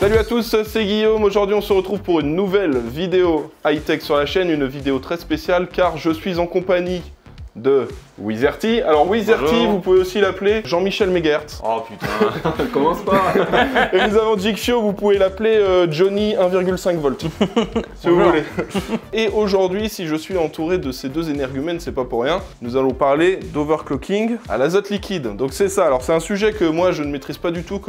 Salut à tous, c'est Guillaume. Aujourd'hui on se retrouve pour une nouvelle vidéo high-tech sur la chaîne, une vidéo très spéciale car je suis en compagnie de Wizerty. Alors Wizerty, vous pouvez aussi l'appeler Jean-Michel Megahertz. Oh putain, commence pas. Et nous avons Jixio, vous pouvez l'appeler Johnny 1,5 volts, si vous voulez. Et aujourd'hui, si je suis entouré de ces deux énergumènes, c'est pas pour rien, nous allons parler d'overclocking à l'azote liquide. Donc c'est ça, alors c'est un sujet que moi je ne maîtrise pas du tout,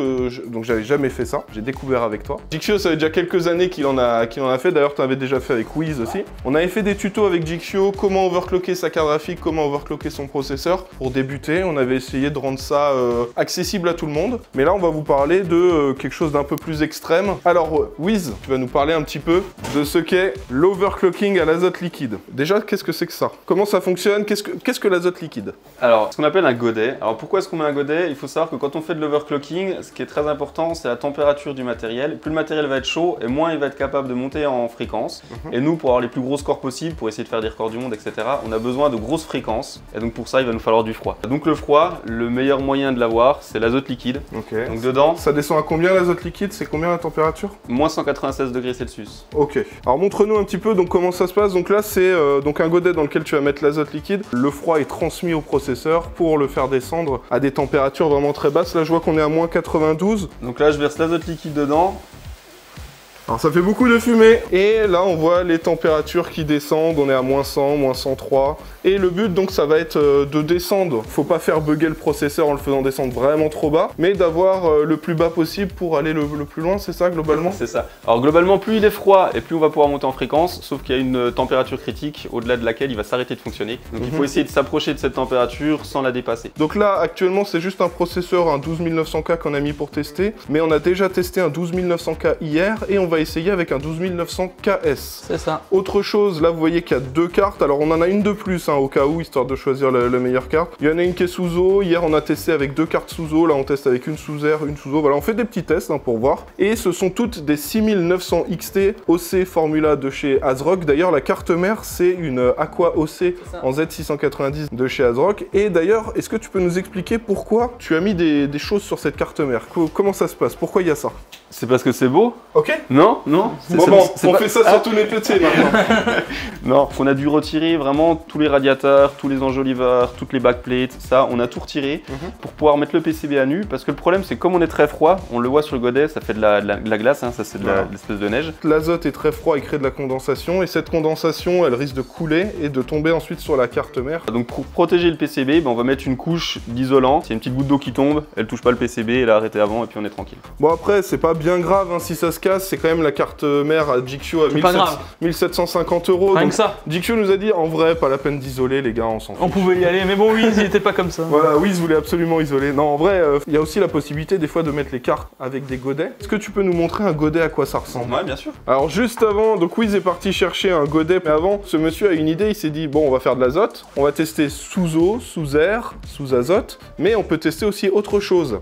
donc j'avais jamais fait ça, j'ai découvert avec toi. Jixio, ça fait déjà quelques années qu'il en a fait, d'ailleurs tu en avais déjà fait avec Wiz aussi. On avait fait des tutos avec Jixio, comment overclocker sa carte graphique, comment overclocker son processeur. Pour débuter, on avait essayé de rendre ça accessible à tout le monde. Mais là, on va vous parler de quelque chose d'un peu plus extrême. Alors, Wiz, tu vas nous parler un petit peu de ce qu'est l'overclocking à l'azote liquide. Déjà, qu'est-ce que c'est que ça? Comment ça fonctionne? Qu'est-ce que l'azote liquide? Alors, ce qu'on appelle un godet. Alors, pourquoi est-ce qu'on met un godet? Il faut savoir que quand on fait de l'overclocking, ce qui est très important, c'est la température du matériel. Plus le matériel va être chaud, et moins il va être capable de monter en fréquence. Et nous, pour avoir les plus gros scores possibles, pour essayer de faire des records du monde, etc., on a besoin de grosses fréquences. Et donc, pour ça, il va nous falloir du froid. Donc le froid, le meilleur moyen de l'avoir, c'est l'azote liquide. Ok. Donc dedans, ça descend à combien l'azote liquide? C'est combien la température? moins 196 degrés Celsius. Ok. Alors montre-nous un petit peu donc comment ça se passe. Donc là c'est donc un godet dans lequel tu vas mettre l'azote liquide. Le froid est transmis au processeur pour le faire descendre à des températures vraiment très basses. Là je vois qu'on est à moins 92. Donc là je verse l'azote liquide dedans. Alors ça fait beaucoup de fumée. Et là on voit les températures qui descendent. On est à moins 100, moins 103. Et le but donc ça va être de descendre. Faut pas faire bugger le processeur en le faisant descendre vraiment trop bas, mais d'avoir le plus bas possible pour aller le plus loin, c'est ça globalement? C'est ça. Alors globalement plus il est froid et plus on va pouvoir monter en fréquence, sauf qu'il y a une température critique au-delà de laquelle il va s'arrêter de fonctionner. Donc il faut essayer de s'approcher de cette température sans la dépasser. Donc là actuellement c'est juste un processeur, un 12900K qu'on a mis pour tester, mais on a déjà testé un 12900K hier et on va essayer avec un 12900KS. C'est ça. Autre chose, là vous voyez qu'il y a deux cartes, alors on en a une de plus au cas où, histoire de choisir la meilleure carte. Il y en a une qui est sous eau, hier on a testé avec deux cartes sous eau, là on teste avec une sous air, une sous eau, voilà on fait des petits tests pour voir. Et ce sont toutes des 6900 XT OC Formula de chez ASRock. D'ailleurs la carte mère c'est une Aqua OC en Z690 de chez ASRock. Et d'ailleurs, est-ce que tu peux nous expliquer pourquoi tu as mis des choses sur cette carte mère? Comment ça se passe? Pourquoi il y a ça? C'est parce que c'est beau? Ok. Non, non. Bon, on fait ça sur tous les petits maintenant. Non, on a dû retirer vraiment tous les radiateurs, tous les enjoliveurs, toutes les backplates, ça, on a tout retiré pour pouvoir mettre le PCB à nu. Parce que le problème, c'est comme on est très froid, on le voit sur le godet, ça fait de la glace, ça c'est de l'espèce de neige. L'azote est très froid et crée de la condensation, et cette condensation, elle risque de couler et de tomber ensuite sur la carte mère. Donc pour protéger le PCB, on va mettre une couche d'isolant. S'il y a une petite goutte d'eau qui tombe, elle touche pas le PCB, elle a arrêté avant et puis on est tranquille. Bon après, c'est pas bien grave si ça se casse, c'est quand même la carte mère à Jixio à 1750 €. Rien que ça. Jixio nous a dit en vrai, pas la peine d'isoler les gars, on s'en fout. On pouvait y aller, mais bon, Wiz, il était pas comme ça. Voilà, Wiz voulait absolument isoler. Non, en vrai, il y a aussi la possibilité des fois de mettre les cartes avec des godets. Est-ce que tu peux nous montrer un godet à quoi ça ressemble? Ouais, bien sûr. Alors juste avant, donc Wiz est parti chercher un godet, mais avant, ce monsieur a une idée, il s'est dit bon, on va faire de l'azote, on va tester sous eau, sous air, sous azote, mais on peut tester aussi autre chose.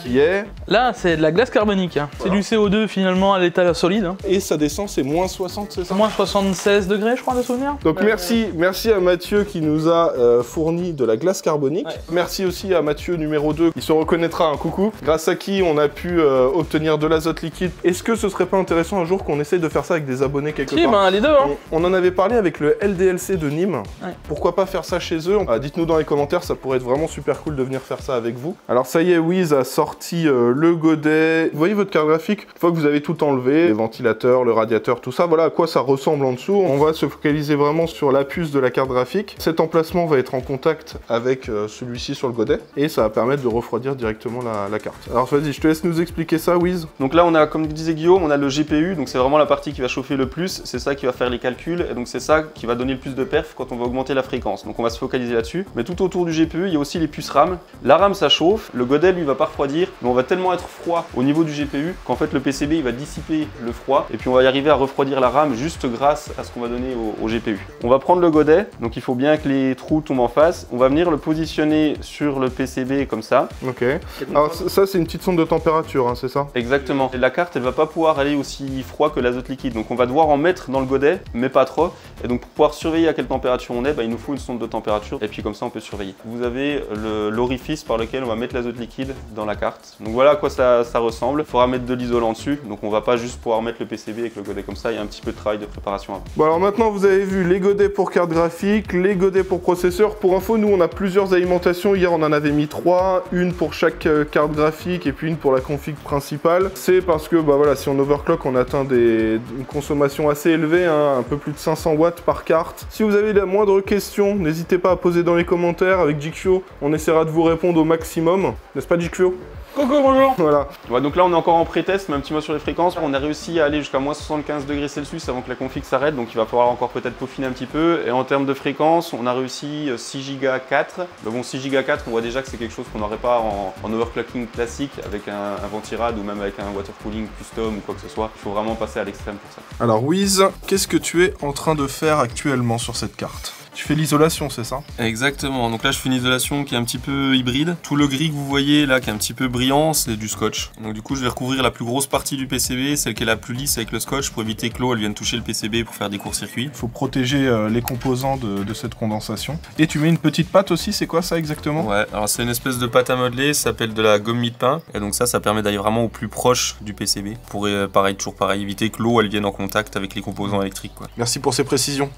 Qui est... Là, c'est de la glace carbonique. Hein. Voilà. C'est du CO2 finalement à l'état solide. Hein. Et ça descend, c'est moins 60, c'est ça? Moins 76 degrés, je crois, de souvenir. Donc merci à Mathieu qui nous a fourni de la glace carbonique. Ouais. Merci aussi à Mathieu numéro 2, il se reconnaîtra, un coucou. Grâce à qui on a pu obtenir de l'azote liquide. Est-ce que ce serait pas intéressant un jour qu'on essaye de faire ça avec des abonnés quelque part? Ben les deux. Hein. On en avait parlé avec le LDLC de Nîmes. Ouais. Pourquoi pas faire ça chez eux? Dites-nous dans les commentaires, ça pourrait être vraiment super cool de venir faire ça avec vous. Alors ça y est, Wiz a sorti le godet. Vous voyez votre carte graphique? Une fois que vous avez tout enlevé, les ventilateurs, le radiateur, tout ça, voilà à quoi ça ressemble en dessous. On va se focaliser vraiment sur la puce de la carte graphique. Cet emplacement va être en contact avec celui-ci sur le godet et ça va permettre de refroidir directement la carte. Alors vas-y, je te laisse nous expliquer ça, Wiz. Donc là on a, comme disait Guillaume, on a le GPU, donc c'est vraiment la partie qui va chauffer le plus, c'est ça qui va faire les calculs et donc c'est ça qui va donner le plus de perf quand on va augmenter la fréquence. Donc on va se focaliser là-dessus. Mais tout autour du GPU, il y a aussi les puces RAM. La RAM ça chauffe, le godet lui va pas refroidir, mais on va tellement être froid au niveau du GPU qu'en fait le PCB il va dissiper le froid et puis on va y arriver à refroidir la RAM juste grâce à ce qu'on va donner au GPU. On va prendre le godet, donc il faut bien que les trous tombent en face. On va venir le positionner sur le PCB comme ça. Ok. Alors ça c'est une petite sonde de température, hein, c'est ça? Exactement. Et la carte elle va pas pouvoir aller aussi froid que l'azote liquide, donc on va devoir en mettre dans le godet, mais pas trop. Et donc pour pouvoir surveiller à quelle température on est, il nous faut une sonde de température et puis comme ça on peut surveiller. Vous avez l'orifice par lequel on va mettre l'azote liquide dans la carte. Donc voilà à quoi ça ressemble. Il faudra mettre de l'isolant dessus, donc on va pas juste pouvoir mettre le PCB avec le godet comme ça, il y a un petit peu de travail de préparation avant. Bon alors maintenant vous avez vu les godets pour carte graphique, les godets pour processeur. Pour info, nous on a plusieurs alimentations, hier on en avait mis 3, une pour chaque carte graphique et puis une pour la config principale. C'est parce que voilà, si on overclock on atteint une consommation assez élevée, hein, un peu plus de 500 watts par carte. Si vous avez la moindre question, n'hésitez pas à poser dans les commentaires, avec Jikfio, on essaiera de vous répondre au maximum, n'est-ce pas Jikfio? Coucou, bonjour. Voilà. Ouais, donc là on est encore en pré-test, mais un petit mot sur les fréquences. On a réussi à aller jusqu'à moins 75 degrés Celsius avant que la config s'arrête, donc il va falloir encore peut-être peaufiner un petit peu. Et en termes de fréquence, on a réussi 6 Go 4. Mais bon, 6 Go 4, on voit déjà que c'est quelque chose qu'on n'aurait pas en overclocking classique avec un ventirad ou même avec un water cooling custom ou quoi que ce soit. Il faut vraiment passer à l'extrême pour ça. Alors Wiz, qu'est-ce que tu es en train de faire actuellement sur cette carte? Tu fais l'isolation, c'est ça? Exactement, donc là je fais une isolation qui est un petit peu hybride. Tout le gris que vous voyez là qui est un petit peu brillant, c'est du scotch. Donc du coup je vais recouvrir la plus grosse partie du PCB, celle qui est la plus lisse avec le scotch pour éviter que l'eau elle vienne toucher le PCB pour faire des courts-circuits. Il faut protéger les composants de cette condensation. Et tu mets une petite pâte aussi, c'est quoi ça exactement? Ouais, alors c'est une espèce de pâte à modeler, ça s'appelle de la gomme mie de pain. Et donc ça permet d'aller vraiment au plus proche du PCB pour toujours pareil, éviter que l'eau elle vienne en contact avec les composants électriques quoi. Merci pour ces précisions.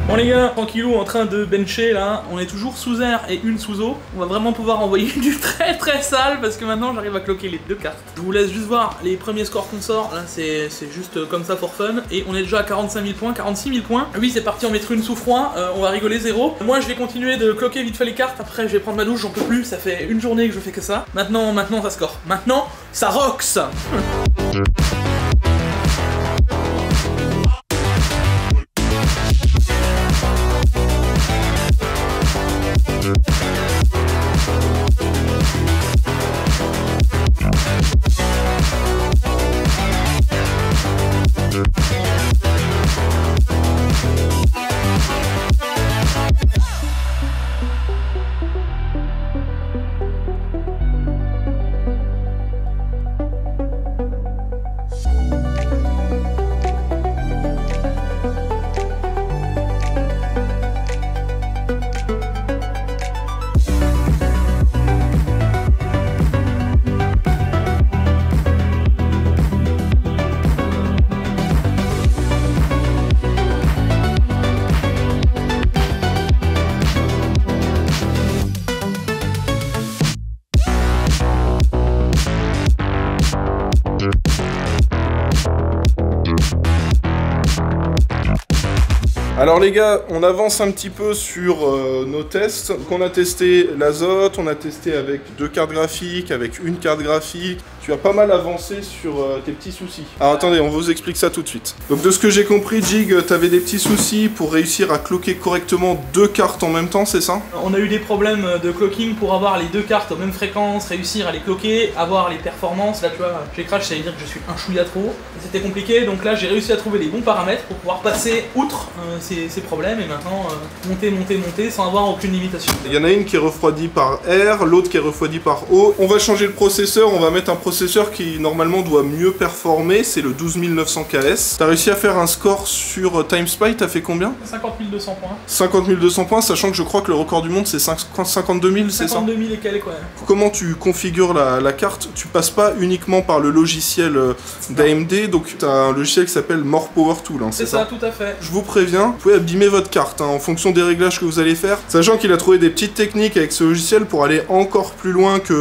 Bon les gars, tranquillou en train de bencher là, on est toujours sous air et une sous eau. On va vraiment pouvoir envoyer du très sale parce que maintenant j'arrive à cloquer les deux cartes. Je vous laisse juste voir les premiers scores qu'on sort, là c'est juste comme ça for fun. Et on est déjà à 45 000 points, 46 000 points. Oui c'est parti en mettre une sous froid, on va rigoler 0. Moi je vais continuer de cloquer vite fait les cartes, après je vais prendre ma douche, j'en peux plus, ça fait une journée que je fais que ça. Maintenant ça score, maintenant ça rocks. Alors les gars, on avance un petit peu sur nos tests. Donc on a testé l'azote, on a testé avec 2 cartes graphiques, avec une carte graphique. Tu as pas mal avancé sur tes petits soucis. Alors attendez, on vous explique ça tout de suite. Donc de ce que j'ai compris, Jig, t'avais des petits soucis pour réussir à cloquer correctement 2 cartes en même temps, c'est ça? On a eu des problèmes de clocking pour avoir les deux cartes aux mêmes fréquences, réussir à les cloquer, avoir les performances. Là tu vois, j'ai crash, ça veut dire que je suis un chouïa trop. C'était compliqué, donc là j'ai réussi à trouver les bons paramètres pour pouvoir passer outre ces problèmes et maintenant monter sans avoir aucune limitation. Il y en a une qui est refroidie par air, l'autre qui est refroidie par eau. On va changer le processeur, on va mettre un processeur qui normalement doit mieux performer, c'est le 12900 KS. T'as réussi à faire un score sur TimeSpy, t'as fait combien? 50 200 points. 50 200 points, sachant que je crois que le record du monde c'est 52 000, c'est ça? 52 000 et quelques, ouais. Comment tu configures la carte? Tu passes pas uniquement par le logiciel d'AMD, donc t'as un logiciel qui s'appelle More Power Tool, hein, c'est ça, tout à fait. Je vous préviens, vous pouvez abîmer votre carte hein, en fonction des réglages que vous allez faire, sachant qu'il a trouvé des petites techniques avec ce logiciel pour aller encore plus loin que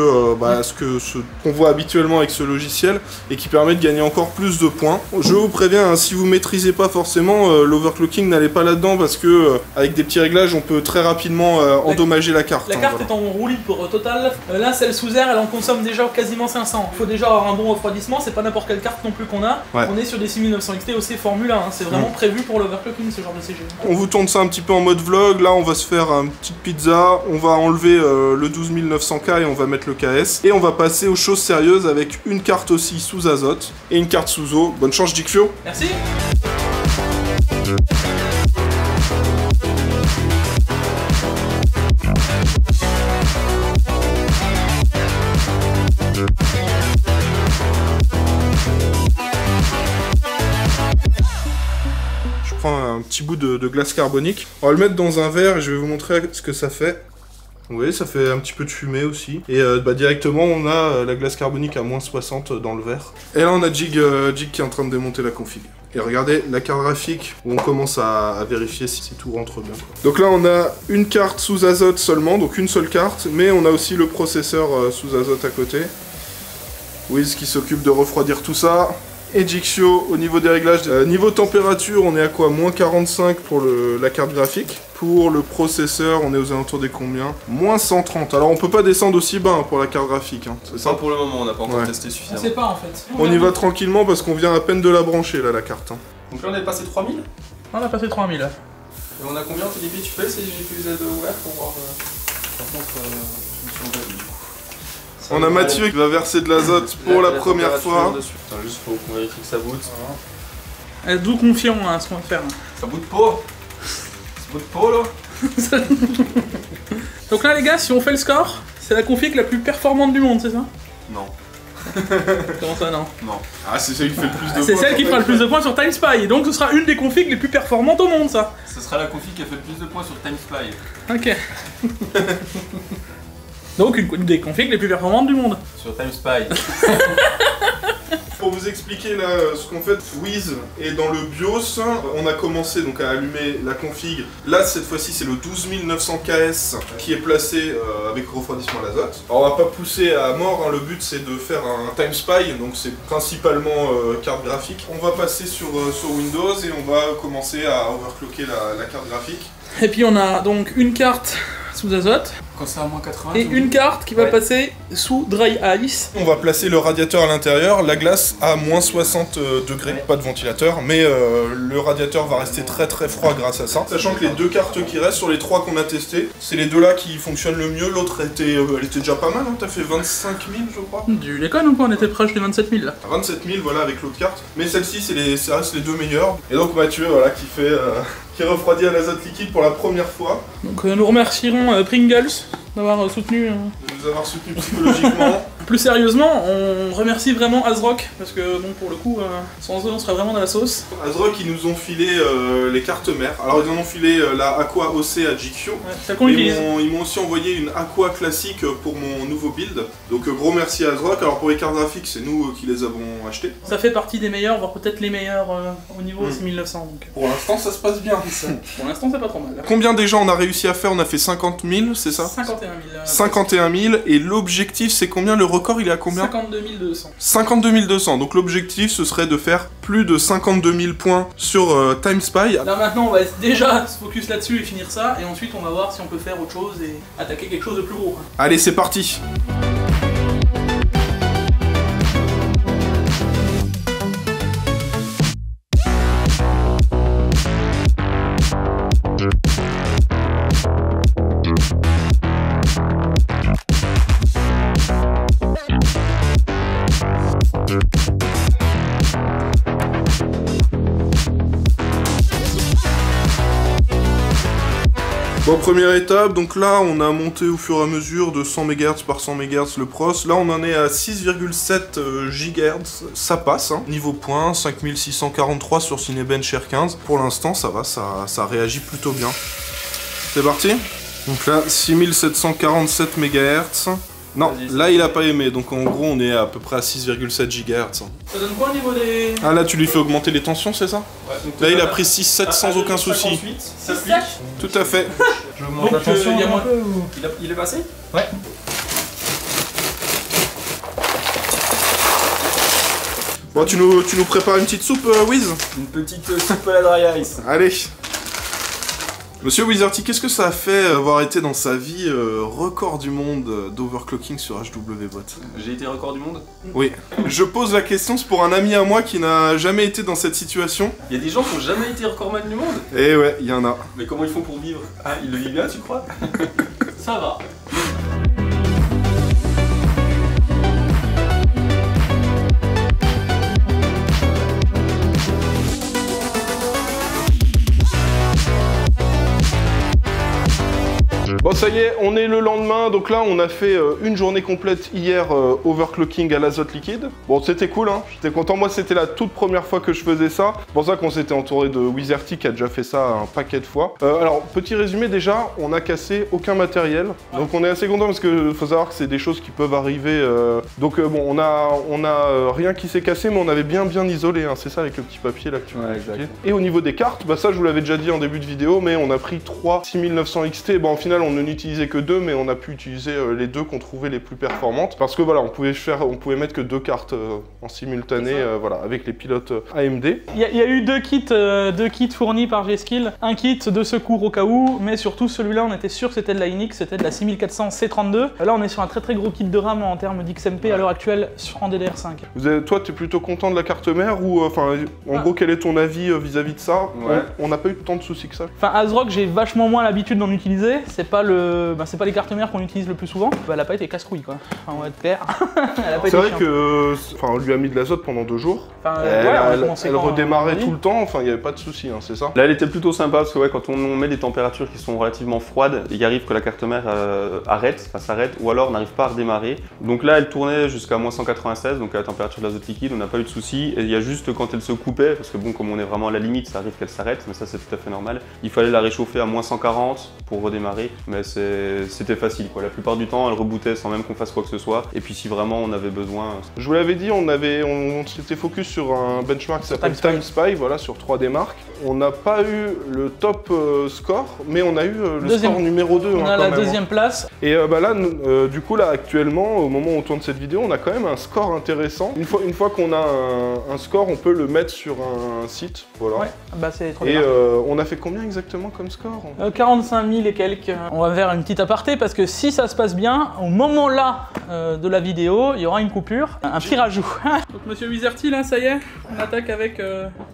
ce qu'on voit habituellement actuellement avec ce logiciel et qui permet de gagner encore plus de points. Je vous préviens, hein, si vous maîtrisez pas forcément l'overclocking, n'allez pas là-dedans parce que avec des petits réglages, on peut très rapidement endommager la carte. La carte est en roue libre pour total. Là, celle sous air, elle en consomme déjà quasiment 500. Il faut déjà avoir un bon refroidissement, c'est pas n'importe quelle carte non plus qu'on a. Ouais. On est sur des 6900 XT aussi Formule 1, hein. C'est vraiment prévu pour l'overclocking ce genre de CG. On vous tourne ça un petit peu en mode vlog. Là, on va se faire une petite pizza, on va enlever le 12900K et on va mettre le KS. Et on va passer aux choses sérieuses avec une carte aussi sous azote et une carte sous eau. Bonne chance, Jikfio. Merci. Je prends un petit bout de glace carbonique. On va le mettre dans un verre et je vais vous montrer ce que ça fait. Oui, ça fait un petit peu de fumée aussi. Et directement, on a la glace carbonique à moins 60 dans le verre. Et là, on a Jig qui est en train de démonter la config. Et regardez la carte graphique où on commence à vérifier si tout rentre bien. Donc là, on a une carte sous azote seulement, donc une seule carte. Mais on a aussi le processeur sous azote à côté. Wiz qui s'occupe de refroidir tout ça. Et Jikfio au niveau des réglages. Niveau température, on est à quoi? Moins 45 pour la carte graphique. Pour le processeur, on est aux alentours des combien? Moins 130. Alors on peut pas descendre aussi bas hein, pour la carte graphique. Hein. C'est ça pour le moment, on n'a pas encore testé suffisamment. On sait pas en fait. On y va tranquillement parce qu'on vient à peine de la brancher là, la carte. Hein. Donc là on est passé 3000. On a passé 3000. Et on a combien Philippe? Tu fais si j'ai plus Z ouvert pour voir... Par contre, je me suis on a Mathieu qui va verser de l'azote pour la première fois. Attends, juste faut qu'on vérifie que ça boot. D'où confiant à ce qu'on va faire. Ça boot pas. Ça boot pas là. Donc là les gars, si on fait le score, c'est la config la plus performante du monde, c'est ça? Non. Comment ça non? Non. Ah c'est celle qui fait le plus de points. C'est celle qui fera le plus de points sur TimeSpy. Donc ce sera une des configs les plus performantes au monde ça. Ce sera la config qui a fait le plus de points sur TimeSpy. Ok. Donc une des configs les plus performantes du monde. Sur TimeSpy. Pour vous expliquer là ce qu'on fait, Wiz est dans le BIOS. On a commencé donc à allumer la config. Là cette fois-ci c'est le 12900KS qui est placé avec refroidissement à l'azote. Alors on va pas pousser à mort, hein. Le but c'est de faire un TimeSpy, donc c'est principalement carte graphique. On va passer sur Windows et on va commencer à overclocker la carte graphique. Et puis on a donc une carte sous azote. Quand c'est à moins 80. Et une carte qui va passer sous dry ice. On va placer le radiateur à l'intérieur, la glace à moins 60 degrés, pas de ventilateur, mais le radiateur va rester très très froid grâce à ça. Sachant que les deux cartes qui restent sur les trois qu'on a testées, c'est les deux là qui fonctionnent le mieux, l'autre elle était déjà pas mal, hein. T'as fait 25 000 je crois. Du déconne ou quoi? On était proche des 27 000 là. 27 000 voilà avec l'autre carte, mais celle-ci ça reste les deux meilleures. Et donc Mathieu voilà qui fait... qui refroidit à l'azote liquide pour la première fois. Donc nous remercierons Pringles d'avoir soutenu... De nous avoir soutenu psychologiquement. Plus sérieusement, on remercie vraiment ASRock, parce que bon, pour le coup, sans eux on serait vraiment dans la sauce. ASRock ils nous ont filé les cartes mères. Alors ils en ont filé la Aqua OC à Jikfio. Ils m'ont aussi envoyé une Aqua classique pour mon nouveau build. Donc gros merci à ASRock. Alors pour les cartes graphiques, c'est nous qui les avons achetées. Ça fait partie des meilleurs, voire peut-être les meilleurs au niveau 6900. Donc. Pour l'instant ça se passe bien. Pour l'instant c'est pas trop mal. Combien déjà on a réussi à faire? On a fait 50 000, c'est ça? 51 000. 51 000, et l'objectif c'est combien? Le record il est à combien? 52 200. 52 200, donc l'objectif ce serait de faire plus de 52 000 points sur TimeSpy. Là maintenant on va déjà se focus là-dessus et finir ça, et ensuite on va voir si on peut faire autre chose et attaquer quelque chose de plus gros. Allez c'est parti. Bon, première étape, donc là on a monté au fur et à mesure de 100 MHz par 100 MHz le pros. Là on en est à 6,7 GHz, ça passe, hein. Niveau point, 5643 sur Cinebench R15. Pour l'instant ça va, ça réagit plutôt bien. C'est parti. Donc là 6747 MHz. Non, là il a pas aimé, donc en gros on est à peu près à 6,7 GHz. Ça donne quoi au niveau des... Ah là tu lui fais augmenter les tensions, c'est ça? Ouais, là il a pris 6,7 sans aucun souci. Ça pique. Tout à fait. Je augmente la tension un peu ou... Il est passé? Ouais. Bon, tu nous prépares une petite soupe, Wiz? Une petite soupe à la dry ice. Allez. Monsieur Wizarty, qu'est-ce que ça a fait avoir été dans sa vie record du monde d'overclocking sur HWBot? J'ai été record du monde? Oui. Je pose la question, c'est pour un ami à moi qui n'a jamais été dans cette situation. Il y a des gens qui n'ont jamais été recordman du monde? Eh ouais, il y en a. Mais comment ils font pour vivre? Ah, ils le vivent bien, tu crois? Ça va. Bon, ça y est, on est le lendemain, donc là on a fait une journée complète hier overclocking à l'azote liquide. Bon, c'était cool, hein, j'étais content. Moi, c'était la toute première fois que je faisais ça. C'est pour ça qu'on s'était entouré de Wizarty qui a déjà fait ça un paquet de fois. Alors, petit résumé, déjà, on a cassé aucun matériel. Donc on est assez content parce que faut savoir que c'est des choses qui peuvent arriver. Donc bon, on a rien qui s'est cassé, mais on avait bien isolé, hein. C'est ça avec le petit papier là que tu m'as expliqué. Et au niveau des cartes, bah ça je vous l'avais déjà dit en début de vidéo, mais on a pris 3 6900 XT. Bon, au final, on ne n'utilisait que 2, mais on a pu utiliser les 2 qu'on trouvait les plus performantes. Parce que voilà, on pouvait mettre que 2 cartes en simultané, voilà, avec les pilotes AMD. Il y a eu deux kits fournis par G-Skill. Un kit de secours au cas où, mais surtout celui-là, on était sûr que c'était de la Inix, c'était de la 6400 C32. Là, on est sur un très gros kit de RAM en termes d'XMP à l'heure actuelle en DDR5. Toi, t'es plutôt content de la carte mère ou, enfin, en gros, quel est ton avis vis-à-vis de ça? On n'a pas eu tant de soucis que ça. Enfin, ASRock, j'ai vachement moins l'habitude d'en utiliser. C'est pas les cartes mères qu'on utilise le plus souvent. Bah, elle a pas été casse-couille, quoi. Enfin, on va être clair. C'est vrai que, enfin, on lui a mis de l'azote pendant 2 jours. Enfin, elle redémarrait tout le temps. Enfin, il n'y avait pas de soucis, hein, c'est ça. Là, elle était plutôt sympa parce que ouais, quand on met des températures qui sont relativement froides, il arrive que la carte mère s'arrête, ou alors n'arrive pas à redémarrer. Donc là, elle tournait jusqu'à moins 196, donc à la température de l'azote liquide, on n'a pas eu de soucis. Et il y a juste quand elle se coupait, parce que bon, comme on est vraiment à la limite, ça arrive qu'elle s'arrête, mais ça c'est tout à fait normal. Il fallait la réchauffer à moins 140 pour redémarrer, mais c'était facile, quoi. La plupart du temps, elle rebootait sans même qu'on fasse quoi que ce soit. Et puis si vraiment on avait besoin... Je vous l'avais dit, on s'était focus sur un benchmark qui s'appelle TimeSpy, voilà, sur 3 des marques. On n'a pas eu le top score, mais on a eu le score numéro 2. On a la deuxième place. Et bah là, du coup, là, actuellement, au moment où on tourne cette vidéo, on a quand même un score intéressant. Une fois qu'on a un score, on peut le mettre sur un site, voilà. Ouais, bah c'est trop bien. Et on a fait combien exactement comme score? 45 000 et quelques. On va faire une petite aparté parce que si ça se passe bien, au moment là de la vidéo, il y aura une coupure, un petit rajout. Donc monsieur Wizarty, là, ça y est, on attaque avec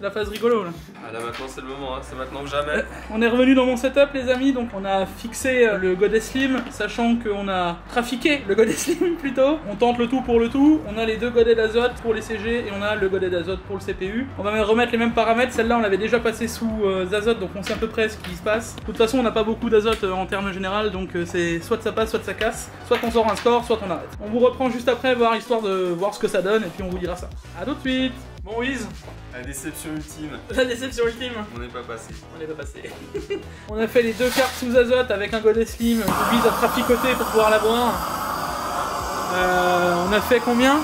la phase rigolo, là. Ah là maintenant c'est le moment, hein. C'est maintenant que jamais. On est revenu dans mon setup, les amis, donc on a fixé le Godet Slim, sachant qu'on a trafiqué le Godet Slim plutôt. On tente le tout pour le tout, on a les 2 godets d'azote pour les CG et on a le godet d'azote pour le CPU. On va remettre les mêmes paramètres, celle-là on l'avait déjà passé sous azote, donc on sait à peu près ce qui se passe. De toute façon on n'a pas beaucoup d'azote en termes général, donc c'est soit ça passe, soit ça casse, soit on sort un score, soit on arrête. On vous reprend juste après, histoire de voir ce que ça donne, et puis on vous dira ça. A tout de suite. Bon Wiz. La déception ultime. La déception ultime. On n'est pas passé. On n'est pas passé. On a fait les 2 cartes sous azote avec un godet slim. Je vise à traficoter pour pouvoir l'avoir. On a fait combien?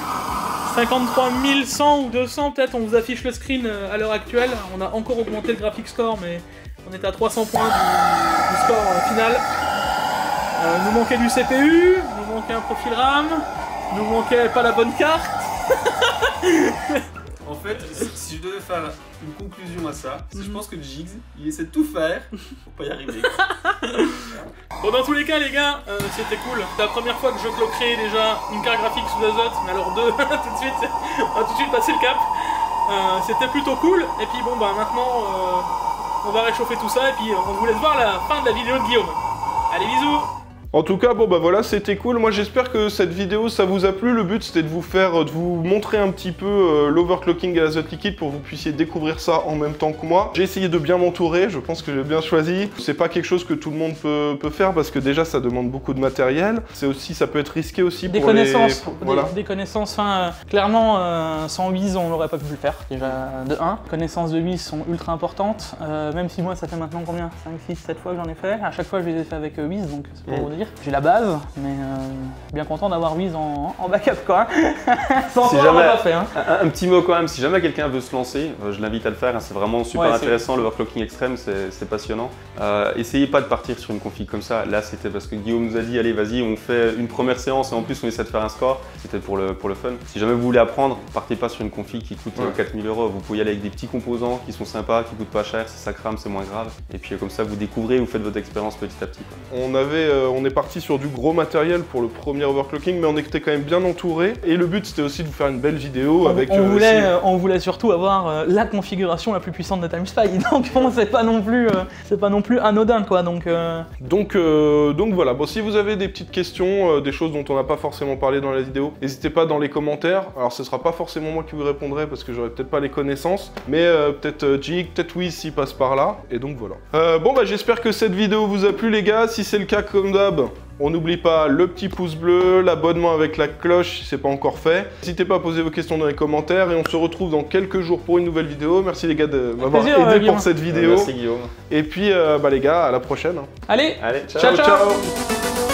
53 100 ou 200 peut-être. On vous affiche le screen à l'heure actuelle. On a encore augmenté le graphic score, mais on est à 300 points du score final. Nous manquait du CPU, nous manquait un profil RAM, nous manquait pas la bonne carte. En fait, si je devais faire une conclusion à ça, c'est je pense que Jigs, il essaie de tout faire pour pas y arriver. Bon, dans tous les cas, les gars, c'était cool. C'est la première fois que je cloquerai déjà une carte graphique sous azote, mais alors 2, tout de suite, on va tout de suite passer le cap. C'était plutôt cool, et puis bon, bah maintenant, on va réchauffer tout ça, et puis on vous laisse voir la fin de la vidéo de Guillaume. Allez, bisous! En tout cas, bon bah voilà, c'était cool. Moi j'espère que cette vidéo ça vous a plu. Le but c'était de vous montrer un petit peu l'overclocking à l'azote liquide pour que vous puissiez découvrir ça en même temps que moi. J'ai essayé de bien m'entourer, je pense que j'ai bien choisi. C'est pas quelque chose que tout le monde peut faire parce que déjà ça demande beaucoup de matériel. C'est aussi, ça peut être risqué aussi des pour connaissances, voilà. Des connaissances, enfin, clairement sans Wiz on n'aurait pas pu le faire, déjà de 1. Connaissances de Wiz sont ultra importantes, même si moi ça fait maintenant combien 5, 6, 7 fois que j'en ai fait. À chaque fois je les ai fait avec Wiz, donc c'est pour vous dire. dire. J'ai la base, mais bien content d'avoir Wiz en backup quoi. Sans Si toi, on jamais- l'a pas fait. Hein. Un petit mot quand même, si jamais quelqu'un veut se lancer, je l'invite à le faire, hein, c'est vraiment super Ouais, intéressant, l'overclocking extrême, c'est passionnant. Essayez pas de partir sur une config comme ça, là c'était parce que Guillaume nous a dit allez vas-y on fait une première séance et en plus on essaie de faire un score, c'était pour le fun. Si jamais vous voulez apprendre, partez pas sur une config qui coûte 4000 €, vous pouvez y aller avec des petits composants qui sont sympas, qui coûtent pas cher, si ça crame c'est moins grave. Et puis comme ça vous découvrez, vous faites votre expérience petit à petit. Quoi. On est parti sur du gros matériel pour le premier overclocking, mais on était quand même bien entouré. Et le but c'était aussi de vous faire une belle vidéo avec. On voulait surtout avoir la configuration la plus puissante de TimeSpy, donc bon, c'est pas non plus anodin quoi. Donc voilà, bon, si vous avez des petites questions, des choses dont on n'a pas forcément parlé dans la vidéo, n'hésitez pas dans les commentaires. Alors ce sera pas forcément moi qui vous répondrai parce que j'aurai peut-être pas les connaissances, mais peut-être Jig, peut-être Wiz s'il passe par là, et donc voilà. Bon bah j'espère que cette vidéo vous a plu les gars, si c'est le cas comme d'hab, on n'oublie pas le petit pouce bleu, l'abonnement avec la cloche si c'est pas encore fait. N'hésitez pas à poser vos questions dans les commentaires et on se retrouve dans quelques jours pour une nouvelle vidéo. Merci les gars de m'avoir aidé pour cette vidéo. Merci Guillaume. Et puis bah les gars, à la prochaine. allez, Allez, ciao. ciao.